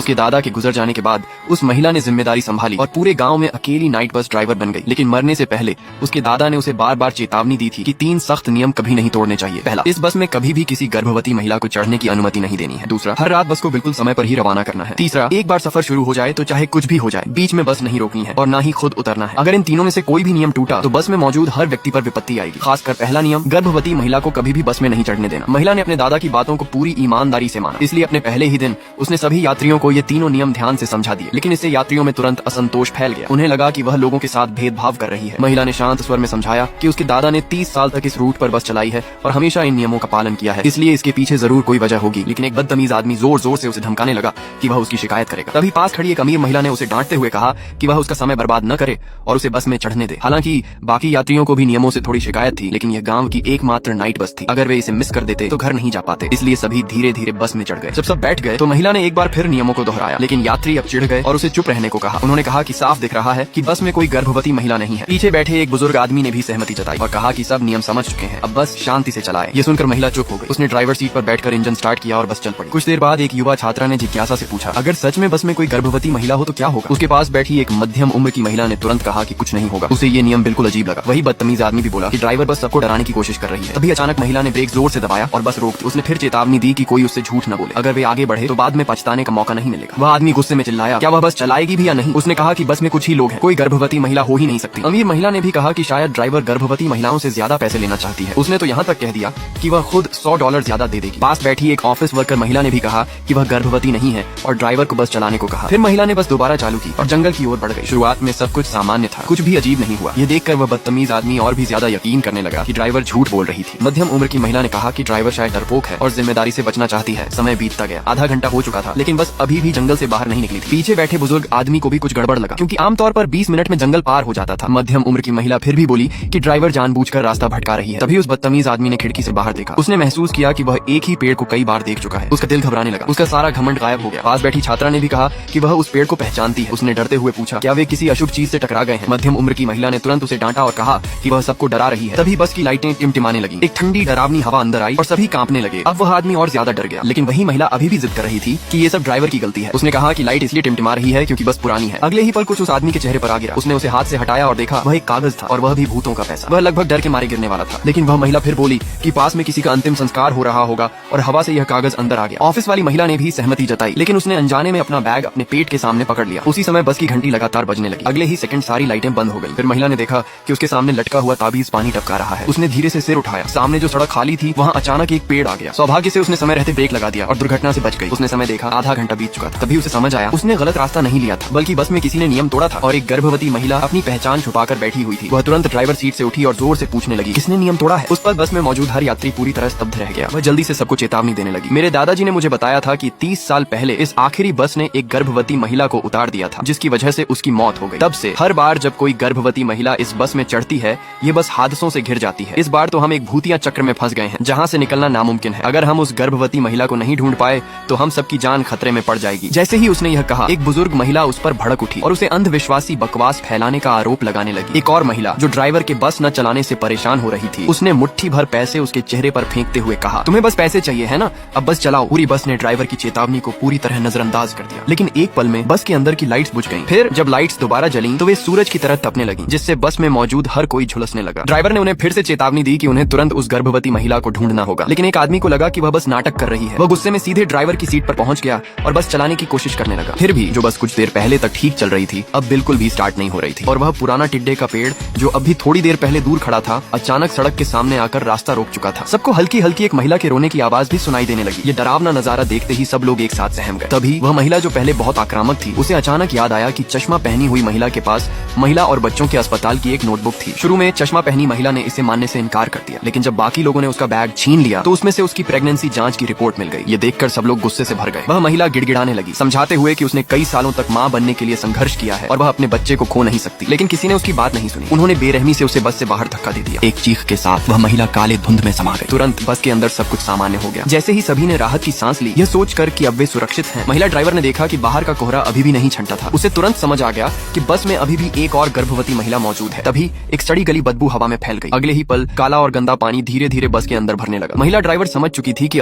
उसके दादा के गुजर जाने के बाद उस महिला ने जिम्मेदारी संभाली और पूरे गांव में अकेली नाइट बस ड्राइवर बन गई। लेकिन मरने से पहले उसके दादा ने उसे बार बार चेतावनी दी थी कि 3 सख्त नियम कभी नहीं तोड़ने चाहिए। पहला, इस बस में कभी भी किसी गर्भवती महिला को चढ़ने की अनुमति नहीं देनी है। दूसरा, हर रात बस को बिल्कुल समय पर ही रवाना करना है। तीसरा, एक बार सफर शुरू हो जाए तो चाहे कुछ भी हो जाए बीच में बस नहीं रोकनी है और न ही खुद उतरना है। अगर इन तीनों में से कोई भी नियम टूटा तो बस में मौजूद हर व्यक्ति पर विपत्ति आएगी। खासकर पहला नियम, गर्भवती महिला को कभी भी बस में नहीं चढ़ने देना। महिला ने अपने दादा की बातों को पूरी ईमानदारी से माना, इसलिए अपने पहले ही दिन उसने सभी यात्रियों को ये तीनों नियम ध्यान से समझा दिए। लेकिन इससे यात्रियों में तुरंत असंतोष फैल गया। उन्हें लगा कि वह लोगों के साथ भेदभाव कर रही है। महिला ने शांत स्वर में समझाया कि उसके दादा ने 30 साल तक इस रूट पर बस चलाई है और हमेशा इन नियमों का पालन किया है, इसलिए इसके पीछे जरूर कोई वजह होगी। लेकिन एक बदतमीज आदमी जोर जोर से उसे धमकाने लगा कि वह उसकी शिकायत करेगा। तभी पास खड़ी एक अमीर महिला ने उसे डांटते हुए कहा कि वह उसका समय बर्बाद न करे और उसे बस में चढ़ने दे। हालांकि बाकी यात्रियों को भी नियमों से थोड़ी शिकायत थी, लेकिन यह गांव की एकमात्र नाइट बस थी। अगर वे इसे मिस कर देते तो घर नहीं जा पाते, इसलिए सभी धीरे धीरे बस में चढ़ गए। जब सब बैठ गए तो महिला ने एक बार फिर नियमों को दोहराया, लेकिन यात्री अब चिढ़ गए और उसे चुप रहने को कहा। उन्होंने कहा कि साफ दिख रहा है कि बस में कोई गर्भवती महिला नहीं है। पीछे बैठे एक बुजुर्ग आदमी ने भी सहमति जताई और कहा कि सब नियम समझ चुके हैं, अब बस शांति से चलाएं। ये सुनकर महिला चुप हो गई। उसने ड्राइवर सीट पर बैठकर इंजन स्टार्ट किया और बस चल पड़ी। कुछ देर बाद एक युवा छात्रा ने जिज्ञासा से पूछा, अगर सच में बस में कोई गर्भवती महिला हो तो क्या होगा? उसके पास बैठी एक मध्यम उम्र की महिला ने तुरंत कहा कि कुछ नहीं होगा। उसे ये नियम बिल्कुल अजीब लगा। वही बदतमीज आदमी भी बोला कि ड्राइवर बस सबको डराने की कोशिश कर रही है। तभी अचानक महिला ने ब्रेक जोर से दबाया और बस रोक दी। उसने फिर चेतावनी दी कि कोई उससे झूठ न बोले, अगर वे आगे बढ़े तो बाद में पछताने का मौका नहीं मिलेगा। वह आदमी गुस्से में चिल्लाया, क्या वह बस चलाएगी भी या नहीं? उसने कहा कि बस में कुछ ही लोग हैं, कोई गर्भवती महिला हो ही नहीं सकती। अमीर महिला ने भी कहा कि शायद ड्राइवर गर्भवती महिलाओं से ज्यादा पैसे लेना चाहती है। उसने तो यहाँ तक कह दिया कि वह खुद $100 ज्यादा दे देगी। पास बैठी एक ऑफिस वर्कर महिला ने भी कहा कि वह गर्भवती नहीं है और ड्राइवर को बस चलाने को कहा। फिर महिला ने बस दोबारा चालू की और जंगल की ओर बढ़ गई। शुरुआत में सब कुछ सामान्य था, कुछ भी अजीब नहीं हुआ। ये देखकर वह बदतमीज आदमी और भी ज्यादा यकीन करने लगा कि ड्राइवर झूठ बोल रही थी। मध्यम उम्र की महिला ने कहा कि ड्राइवर शायद डरपोक है और जिम्मेदारी से बचना चाहती है। समय बीतता गया, आधा घंटा हो चुका था, लेकिन बस अभी भी जंगल से बाहर नहीं निकली थी। पीछे बैठे बुजुर्ग आदमी को भी कुछ गड़बड़ लगा, क्योंकि आमतौर पर 20 मिनट में जंगल पार हो जाता था। मध्यम उम्र की महिला फिर भी बोली कि ड्राइवर जानबूझकर रास्ता भटका रही है। तभी उस बदतमीज आदमी ने खिड़की से बाहर देखा। उसने महसूस किया कि वह एक ही पेड़ को कई बार देख चुका है। उसका दिल घबराने लगा, उसका सारा घमंड गायब हो गया। पास बैठी छात्रा ने भी कहा कि वह उस पेड़ को पहचानती है। उसने डरते हुए पूछा, क्या वे किसी अशुभ चीज से टकरा गए हैं? मध्यम उम्र की महिला ने तुरंत उसे डांटा और कहा कि वह सबको डरा रही है। तभी बस की लाइटें टिमटिमाने लगी, एक ठंडी डरावनी हवा अंदर आई और सभी कांपने लगे। अब वह आदमी और ज्यादा डर गया, लेकिन वही महिला अभी भी जिद कर रही थी कि ये सब ड्राइवर की गलती है। उसने कहा कि लाइट इसलिए टिमटिमा रही है क्योंकि बस पुरानी है। अगले ही पल कुछ उस आदमी के चेहरे पर आ गिरा। उसने उसे हाथ से हटाया और देखा वह एक कागज था और वह भी भूतों का पैसा। वह लगभग डर के मारे गिरने वाला था, लेकिन वह महिला फिर बोली कि पास में किसी का अंतिम संस्कार हो रहा होगा और हवा से यह कागज अंदर आ गया। ऑफिस वाली महिला ने भी सहमति जताई, लेकिन उसने अनजाने में अपना बैग अपने पेट के सामने पकड़ लिया। उसी समय बस की घंटी लगातार बजने लगी। अगले ही सेकंड सारी लाइटें बंद हो गई। फिर महिला ने देखा कि उसके सामने लटका हुआ ताबीज पानी टपका रहा है। उसने धीरे से सिर उठाया। सामने जो सड़क खाली थी वहाँ अचानक एक पेड़ आ गया। सौभाग्य से उसने समय रहते ब्रेक लगा दिया और दुर्घटना से बच गई। उसने समय देखा, आधा घंटा बीत चुका था। तभी उसे समझ आया उसने गलत रास्ता नहीं लिया था, बल्कि बस में किसी ने नियम तोड़ा था और एक गर्भवती महिला अपनी पहचान छुपाकर बैठी हुई थी। वह तुरंत ड्राइवर सीट से उठी और जोर से पूछने लगी, किसने नियम तोड़ा है? उस पर बस में मौजूद हर यात्री पूरी तरह स्तब्ध रह गया। वह जल्दी से सबको चेतावनी देने लगी, मेरे दादाजी ने मुझे बताया था कि 30 साल पहले इस आखिरी बस ने एक गर्भवती महिला को उतार दिया था, जिसकी वजह से उसकी मौत हो गई। तब से हर बार जब कोई गर्भवती महिला इस बस में चढ़ती है, ये बस हादसों से घिर जाती है। इस बार तो हम एक भूतिया चक्र में फंस गए हैं, जहाँ से निकलना नामुमकिन है। अगर हम उस गर्भवती महिला को नहीं ढूंढ पाए तो हम सबकी जान खतरे में पड़ जाएगी। जैसे ही उसने यह कहा, एक बुजुर्ग महिला उस पर भड़क उठी और उसे अंधविश्वासी बकवास फैलाने का आरोप लगाने लगी। एक और महिला जो ड्राइवर के बस न चलाने से परेशान हो रही थी, उसने मुट्ठी भर पैसे उसके चेहरे पर फेंकते हुए कहा, तुम्हें बस पैसे चाहिए है ना, अब बस चलाओ। पूरी बस ने ड्राइवर की चेतावनी को पूरी तरह नजरअंदाज कर दिया। लेकिन एक पल में बस के अंदर की लाइट्स बुझ गईं। फिर जब लाइट्स दोबारा जलीं तो वे सूरज की तरह तपने लगीं, जिससे बस में मौजूद हर कोई झुलसने लगा। ड्राइवर ने उन्हें फिर से चेतावनी दी कि उन्हें तुरंत उस गर्भवती महिला को ढूंढना होगा, लेकिन एक आदमी को लगा कि वह बस नाटक कर रही है। वह गुस्से में सीधे ड्राइवर की सीट पर पहुंच गया और बस चलाने की कोशिश करने लगा। फिर भी जो बस कुछ देर पहले तक ठीक चल रही थी, अब बिल्कुल भी स्टार्ट नहीं हो रही थी। और वह पुराना टिड्डे का पेड़ जो अभी थोड़ी देर पहले दूर खड़ा था, अचानक सड़क के सामने आकर रास्ता रोक चुका था। सबको हल्की हल्की एक महिला के रोने की आवाज भी सुनाई देने लगी। ये डरावना नजारा देखते ही सब लोग एक साथ सहम गए। तभी वह महिला जो पहले बहुत आक्रामक थी, उसे अचानक याद आया कि चश्मा पहनी हुई महिला के पास महिला और बच्चों के अस्पताल की एक नोटबुक थी। शुरू में चश्मा पहनी महिला ने इसे मानने से इनकार कर दिया, लेकिन जब बाकी लोगों ने उसका बैग छीन लिया तो उसमें से उसकी प्रेगनेंसी जांच की रिपोर्ट मिल गई। ये देखकर सब लोग गुस्से से भर गए। वह महिला गिड़गिड़ाने लगी, समझाते हुए कि उसने कई सालों तक मां बनने के लिए संघर्ष किया है और वह अपने बच्चे को खो नहीं सकती, लेकिन किसी ने उसकी बात नहीं सुनी। उन्होंने बेरहमी से उसे बस से बाहर धक्का दे दिया। एक चीख के साथ वह महिला काले धुंध में समा गई। तुरंत बस के अंदर सब कुछ सामान्य हो गया। जैसे ही सभी ने राहत की सांस ली, यह सोचकर कि अब वे सुरक्षित हैं, महिला ड्राइवर ने देखा कि बाहर का कोहरा अभी भी नहीं छंटा था। उसे तुरंत समझ आ गया कि बस में अभी भी एक और गर्भवती महिला मौजूद है। तभी एक सड़ी गली बदबू हवा में फैल गई। अगले ही पल काला और गंदा पानी धीरे धीरे बस के अंदर भरने लगा। महिला ड्राइवर समझ चुकी थी कि